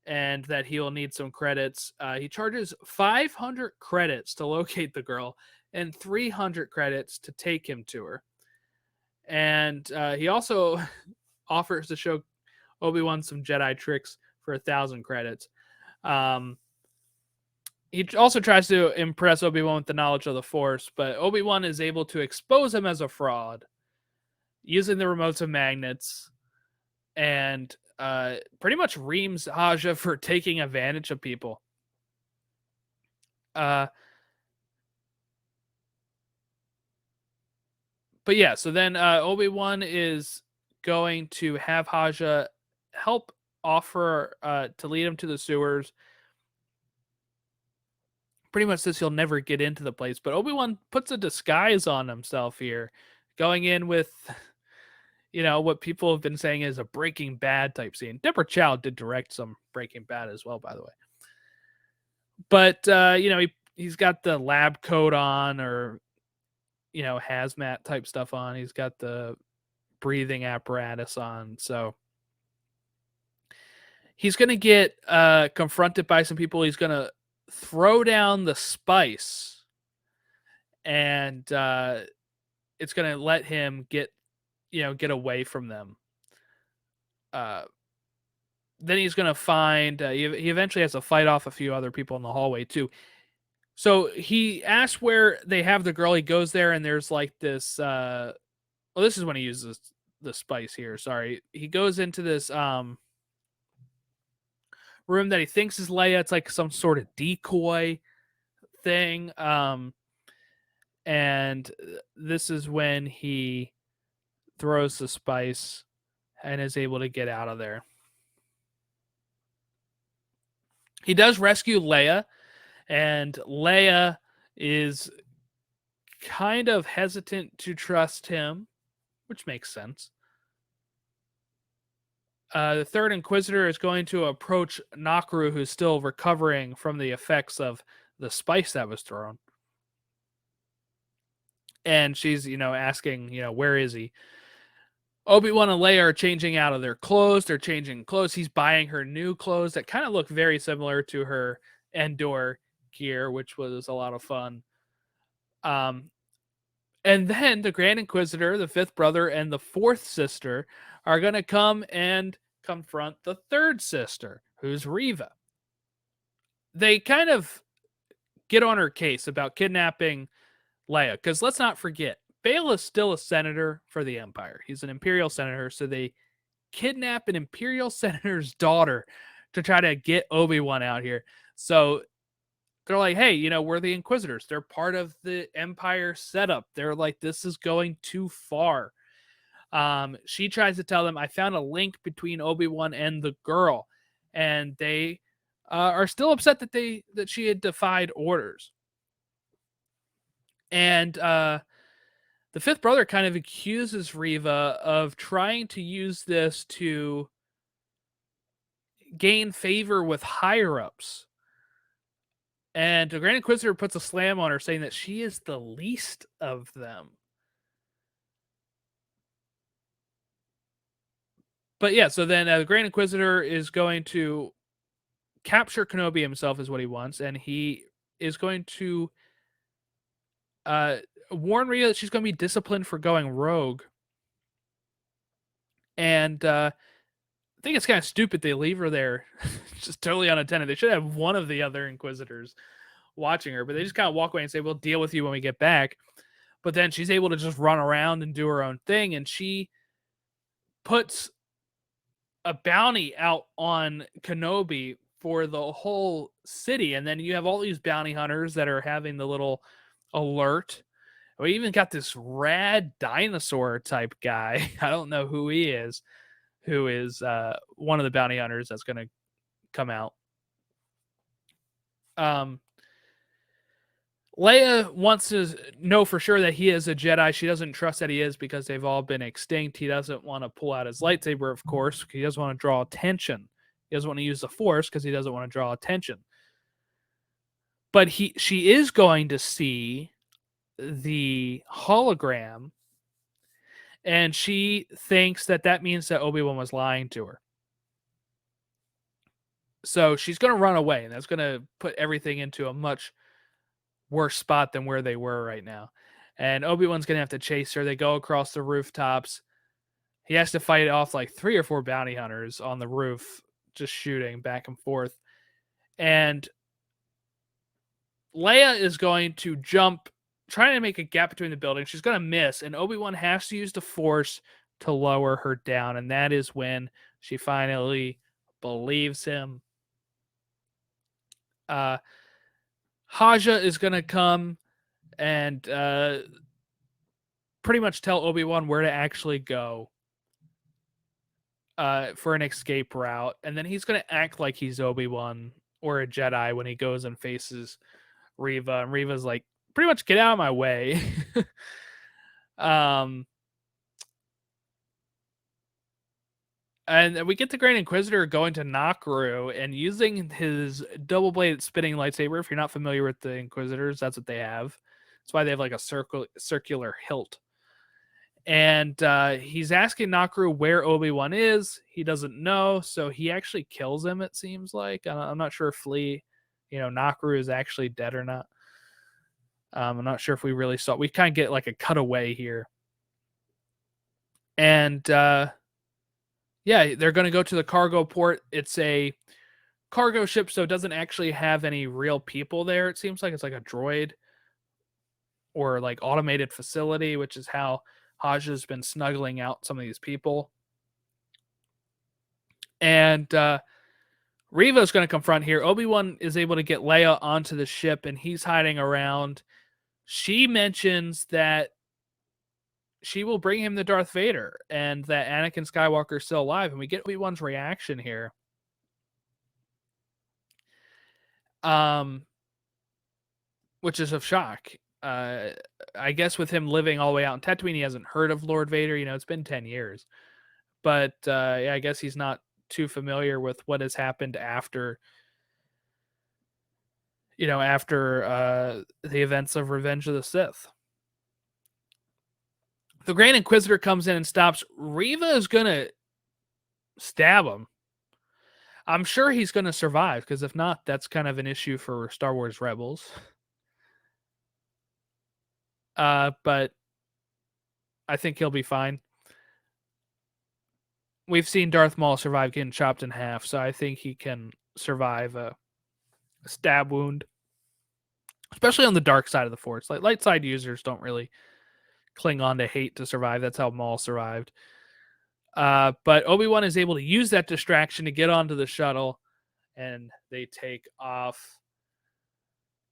and that he'll need some credits. He charges 500 credits to locate the girl and 300 credits to take him to her. And he also offers to show Obi-Wan some Jedi tricks for 1,000 credits. He also tries to impress Obi-Wan with the knowledge of the Force, but Obi-Wan is able to expose him as a fraud using the remotes and magnets, and pretty much reams Haja for taking advantage of people. But yeah, so then Obi-Wan is going to have Haja help offer to lead him to the sewers. Pretty much says he'll never get into the place, but Obi-Wan puts a disguise on himself here, going in with what people have been saying is a Breaking Bad type scene. Deborah Chow did direct some Breaking Bad as well, by the way. But he's got the lab coat on, or hazmat type stuff on. He's got the breathing apparatus on, so he's gonna get confronted by some people. He's gonna throw down the spice, and it's gonna let him get away from them. Then he's gonna find he eventually has to fight off a few other people in the hallway too. So he asks where they have the girl. He goes there and there's like this this is when he uses the spice here. Sorry. He goes into this room that he thinks is Leia. It's like some sort of decoy thing. And this is when he throws the spice and is able to get out of there. He does rescue Leia, and Leia is kind of hesitant to trust him, which makes sense. The third Inquisitor is going to approach Nakaru, who's still recovering from the effects of the spice that was thrown. And she's, asking, where is he? Obi-Wan and Leia are changing out of their clothes. They're changing clothes. He's buying her new clothes that kind of look very similar to her Endor gear, which was a lot of fun. And then the Grand Inquisitor, the fifth brother, and the fourth sister are going to come and confront the third sister, who's Reva. They kind of get on her case about kidnapping Leia, because let's not forget, Bail is still a senator for the Empire. He's an Imperial senator, so they kidnap an Imperial senator's daughter to try to get Obi-Wan out here. So they're like, hey, we're the Inquisitors. They're part of the Empire setup. They're like, this is going too far. She tries to tell them, I found a link between Obi-Wan and the girl. And they are still upset that she had defied orders. And the fifth brother kind of accuses Reva of trying to use this to gain favor with higher-ups. And the Grand Inquisitor puts a slam on her, saying that she is the least of them. But yeah, so then the Grand Inquisitor is going to capture Kenobi himself, is what he wants, and he is going to warn Rhea that she's going to be disciplined for going rogue. And I think it's kind of stupid they leave her there just totally unattended. They should have one of the other Inquisitors watching her, but they just kind of walk away and say, we'll deal with you when we get back. But then she's able to just run around and do her own thing, and she puts a bounty out on Kenobi for the whole city. And then you have all these bounty hunters that are having the little alert. We even got this rad dinosaur type guy. I don't know who he is, who is one of the bounty hunters that's going to come out. Leia wants to know for sure that he is a Jedi. She doesn't trust that he is because they've all been extinct. He doesn't want to pull out his lightsaber, of course. He doesn't want to draw attention. He doesn't want to use the Force because he doesn't want to draw attention. But she is going to see the hologram, and she thinks that means that Obi-Wan was lying to her. So she's going to run away, and that's going to put everything into a much worse spot than where they were right now. And Obi-Wan's going to have to chase her. They go across the rooftops. He has to fight off like 3 or 4 bounty hunters on the roof, just shooting back and forth. And Leia is going to jump, trying to make a gap between the buildings. She's going to miss, and Obi-Wan has to use the Force to lower her down. And that is when she finally believes him. Haja is going to come and pretty much tell Obi-Wan where to actually go for an escape route. And then he's going to act like he's Obi-Wan or a Jedi when he goes and faces Reva. And Reva's like, pretty much get out of my way. And we get the Grand Inquisitor going to Nakru and using his double-bladed spinning lightsaber. If you're not familiar with the Inquisitors, that's what they have. That's why they have like a circular hilt. And he's asking Nakru where Obi-Wan is. He doesn't know, so he actually kills him, it seems like. I'm not sure if Nakru is actually dead or not. I'm not sure if we really saw. We kind of get like a cutaway here. And yeah, they're going to go to the cargo port. It's a cargo ship, so it doesn't actually have any real people there. It seems like it's like a droid or like automated facility, which is how Haja's been snuggling out some of these people. And Reva's going to confront here. Obi-Wan is able to get Leia onto the ship, and he's hiding around. She mentions that she will bring him to Darth Vader and that Anakin Skywalker is still alive. And we get Obi-Wan's reaction here. Which is of shock. I guess with him living all the way out in Tatooine, he hasn't heard of Lord Vader. It's been 10 years. But yeah, I guess he's not too familiar with what has happened after the events of Revenge of the Sith. The Grand Inquisitor comes in and stops. Reva is going to stab him. I'm sure he's going to survive, because if not, that's kind of an issue for Star Wars Rebels. But I think he'll be fine. we've seen Darth Maul survive getting chopped in half, so I think he can survive a stab wound, especially on the dark side of the Force. Like light side users don't really cling on to hate to survive. That's how Maul survived. But Obi-Wan is able to use that distraction to get onto the shuttle, and they take off.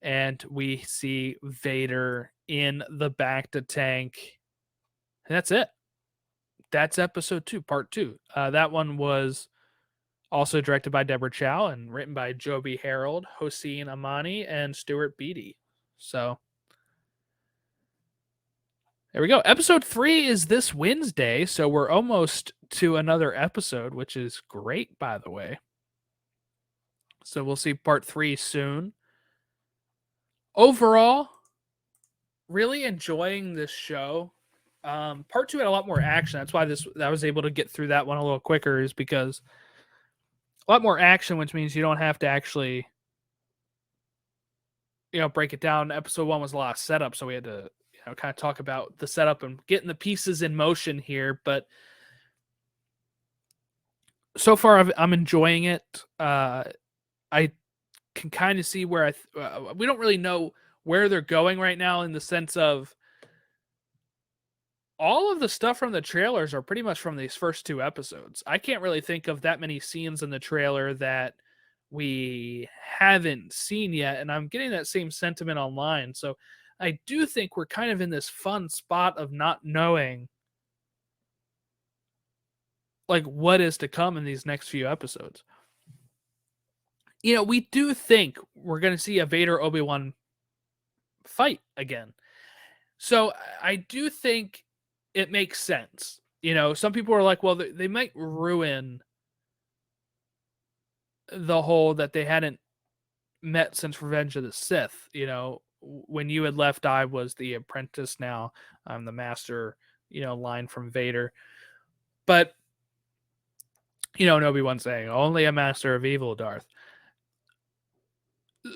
And we see Vader in the bacta tank. And that's it. That's episode 2, part 2. That one was also directed by Deborah Chow and written by Joby Harold, Hossein Amini, and Stuart Beattie. So there we go. Episode 3 is this Wednesday, so we're almost to another episode, which is great, by the way. So we'll see part 3 soon. Overall, really enjoying this show. Part 2 had a lot more action. That's why I was able to get through that one a little quicker, is because a lot more action, which means you don't have to actually, break it down. Episode 1 was a lot of setup, so we had to, kind of talk about the setup and getting the pieces in motion here. But so far, I'm enjoying it. I can kind of see where we don't really know where they're going right now, in the sense of all of the stuff from the trailers are pretty much from these first 2 episodes. I can't really think of that many scenes in the trailer that we haven't seen yet, and I'm getting that same sentiment online. So I do think we're kind of in this fun spot of not knowing like what is to come in these next few episodes. We do think we're going to see a Vader Obi-Wan fight again. So I do think it makes sense. Some people are like, well, they might ruin the whole that they hadn't met since Revenge of the Sith. When you had left, I was the apprentice. Now I'm the master, line from Vader. But, and Obi-Wan saying, only a master of evil, Darth.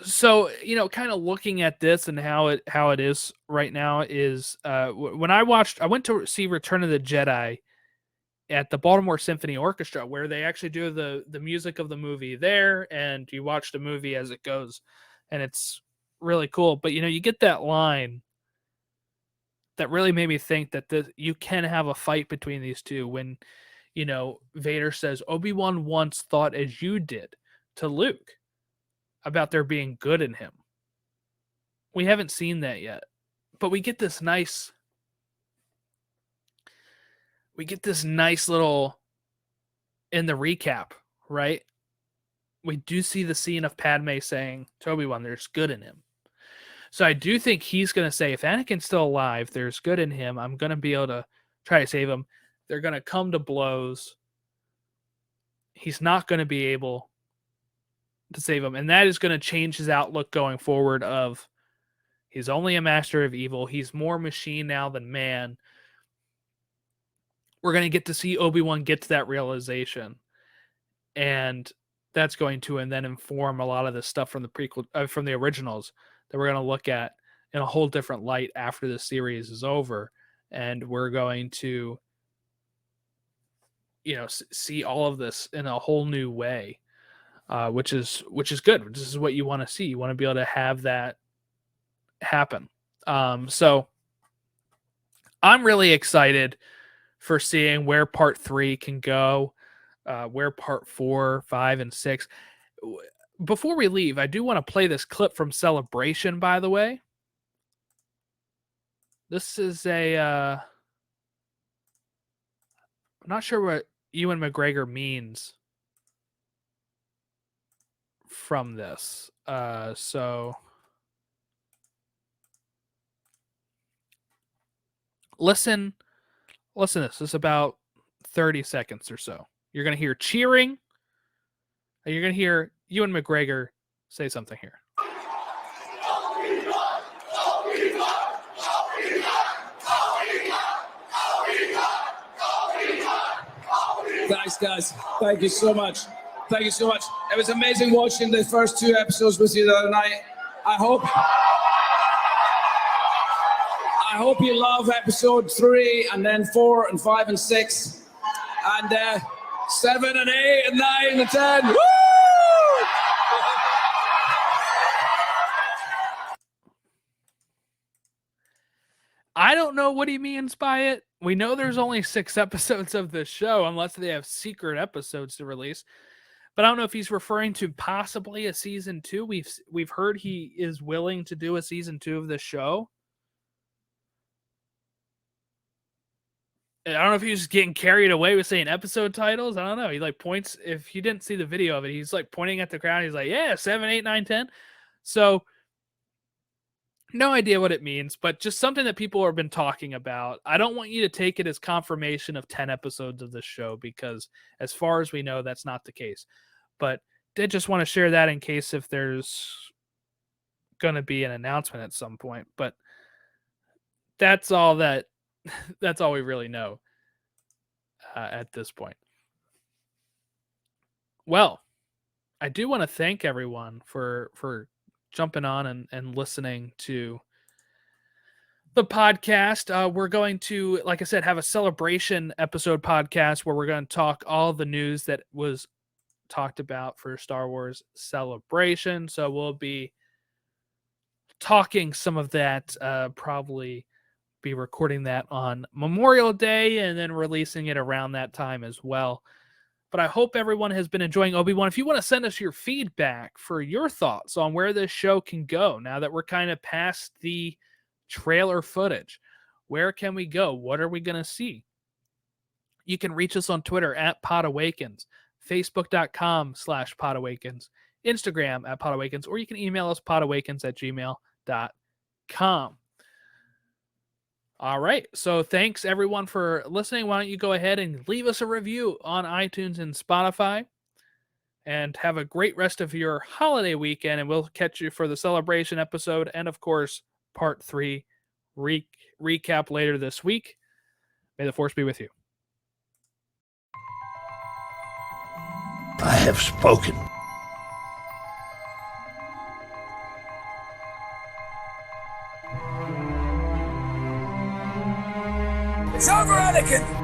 So, kind of looking at this and how it is right now is when I went to see Return of the Jedi at the Baltimore Symphony Orchestra, where they actually do the music of the movie there, and you watch the movie as it goes, and it's really cool. But you get that line that really made me think that you can have a fight between these two, when Vader says, Obi-Wan once thought as you did, to Luke, about there being good in him. We haven't seen that yet, but we get this nice little, in the recap, right? We do see the scene of Padme saying to Obi-Wan, there's good in him. So I do think he's going to say, if Anakin's still alive, there's good in him. I'm going to be able to try to save him. They're going to come to blows. He's not going to be able to save him. And that is going to change his outlook going forward of, he's only a master of evil. He's more machine now than man. We're going to get to see Obi-Wan get to that realization. And that's going to and then inform a lot of the stuff from the prequel, from the originals, that we're going to look at in a whole different light after the series is over. And we're going to, see all of this in a whole new way. Which is good. This is what you want to see. You want to be able to have that happen. So I'm really excited for seeing where part 3 can go, where part 4, 5, and 6. Before we leave, I do want to play this clip from Celebration, by the way. This is I'm not sure what Ewan McGregor means from this. So listen to this. This is about 30 seconds or so. You're going to hear cheering, and you're going to hear Ewan McGregor say something here. Thanks, guys. Thank you so much. Thank you so much. It was amazing watching the first 2 episodes with you the other night. I hope you love episode 3 and then 4 and 5 and 6. And 7 and 8 and 9 and 10. Woo! I don't know what he means by it. We know there's only 6 episodes of this show, unless they have secret episodes to release. But I don't know if he's referring to possibly a season 2. We've heard he is willing to do a season 2 of the show. I don't know if he was just getting carried away with saying episode titles. I don't know. He like points, if you didn't see the video of it, he's like pointing at the crowd. He's like, yeah, 7, 8, 9, 10. So no idea what it means, but just something that people have been talking about. I don't want you to take it as confirmation of 10 episodes of this show, because as far as we know, that's not the case. But did just want to share that in case if there's going to be an announcement at some point. But that's all we really know at this point. Well, I do want to thank everyone for jumping on and listening to the podcast. We're going to, like I said, have a celebration episode podcast where we're going to talk all the news that was talked about for Star Wars Celebration. So we'll be talking some of that, probably be recording that on Memorial Day and then releasing it around that time as well. But I hope everyone has been enjoying Obi-Wan. If you want to send us your feedback for your thoughts on where this show can go now that we're kind of past the trailer footage, where can we go? What are we going to see? You can reach us on Twitter at podawakens, facebook.com/podawakens, Instagram at podawakens, or you can email us podawakens@gmail.com. All right. So thanks everyone for listening. Why don't you go ahead and leave us a review on iTunes and Spotify, and have a great rest of your holiday weekend. And we'll catch you for the celebration episode. And of course, part 3 recap later this week. May the Force be with you. I have spoken. It's over, Anakin!